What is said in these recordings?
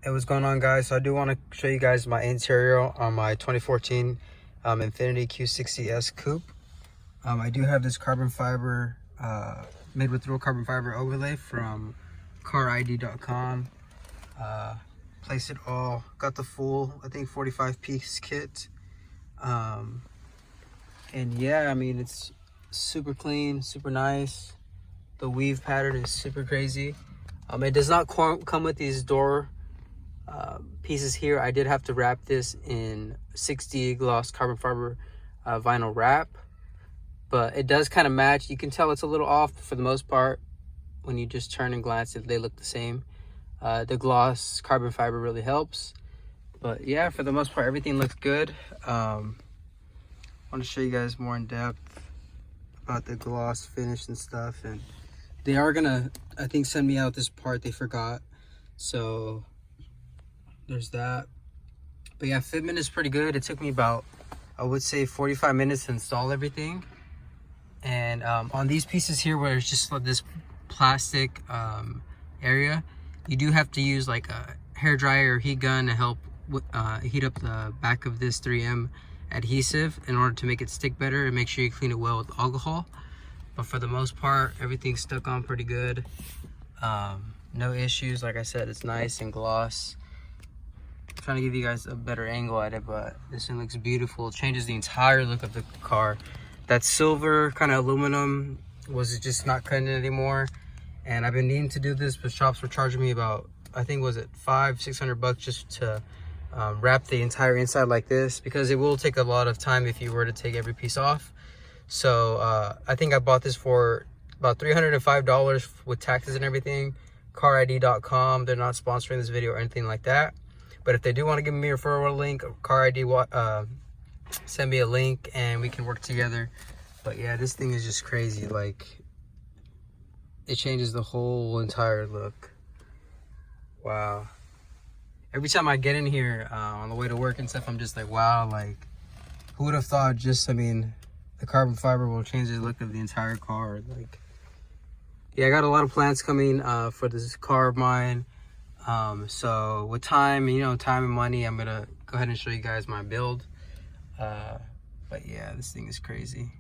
Hey, what's going on, guys? So I do want to show you guys my interior on my 2014 Infiniti Q60 Coupe. I do have this carbon fiber, made with real carbon fiber overlay from carid.com. Placed it all, got the full, I think 45-piece kit. And yeah, I mean, it's super clean, super nice. The weave pattern is super crazy. It does not come with these door pieces here. I did have to wrap this in 60 gloss carbon fiber vinyl wrap, but it does kind of match. You can tell it's a little off, but for the most part, when you just turn and glance, they look the same. The gloss carbon fiber really helps, but yeah, for the most part, everything looks good. I want to show you guys more in depth about the gloss finish and stuff, and they are gonna, I think, send me out this part they forgot, so there's that. But yeah, fitment is pretty good. It took me about, I would say, 45 minutes to install everything. And on these pieces here where it's just this plastic area, you do have to use like a hair dryer or heat gun to help heat up the back of this 3M adhesive in order to make it stick better, and make sure you clean it well with alcohol. But for the most part, everything's stuck on pretty good. No issues. Like I said, it's nice and gloss. I'm trying to give you guys a better angle at it, but this one looks beautiful. It changes the entire look of the car. That silver kind of aluminum was just not cutting it anymore, and I've been needing to do this, but shops were charging me about, I think, was it $500-600 just to wrap the entire inside like this, because it will take a lot of time if you were to take every piece off. So I think I bought this for about $305 with taxes and everything. carid.com, they're not sponsoring this video or anything like that, but if they do want to give me a referral link, carid, send me a link and we can work together. But yeah, this thing is just crazy. Like, it changes the whole entire look. Wow. Every time I get in here on the way to work and stuff, I'm just like, wow, like, who would have thought? Just, I mean, the carbon fiber will change the look of the entire car. Like, yeah, I got a lot of plans coming for this car of mine. So with time, time and money, I'm gonna go ahead and show you guys my build. But yeah, this thing is crazy.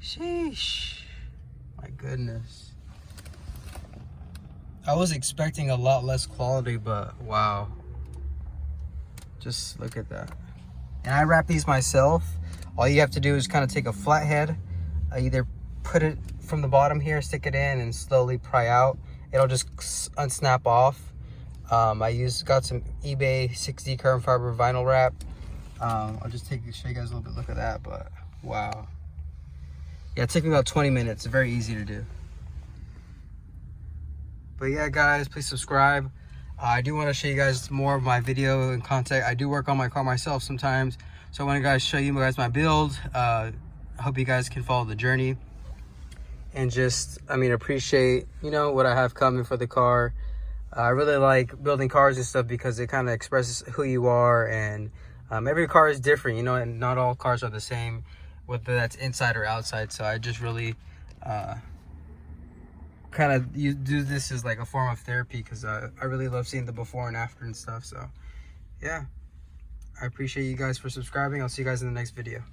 Sheesh, my goodness. I was expecting a lot less quality, but wow, just look at that. And I wrap these myself. All you have to do is kind of take a flathead, either put it from the bottom here, stick it in, and slowly pry out. It'll just unsnap off. I got some eBay 60 carbon fiber vinyl wrap. I'll just show you guys a little bit. Look at that, but wow. Yeah, it took me about 20 minutes. It's very easy to do. But yeah, guys, please subscribe. I do want to show you guys more of my video and content. I do work on my car myself sometimes, so I want to guys show you guys my build. I hope you guys can follow the journey and just, I mean, appreciate, what I have coming for the car. I really like building cars and stuff because it kind of expresses who you are, and every car is different, and not all cars are the same, whether that's inside or outside. So I just really kind of do this as like a form of therapy, because I really love seeing the before and after and stuff. So yeah, I appreciate you guys for subscribing. I'll see you guys in the next video.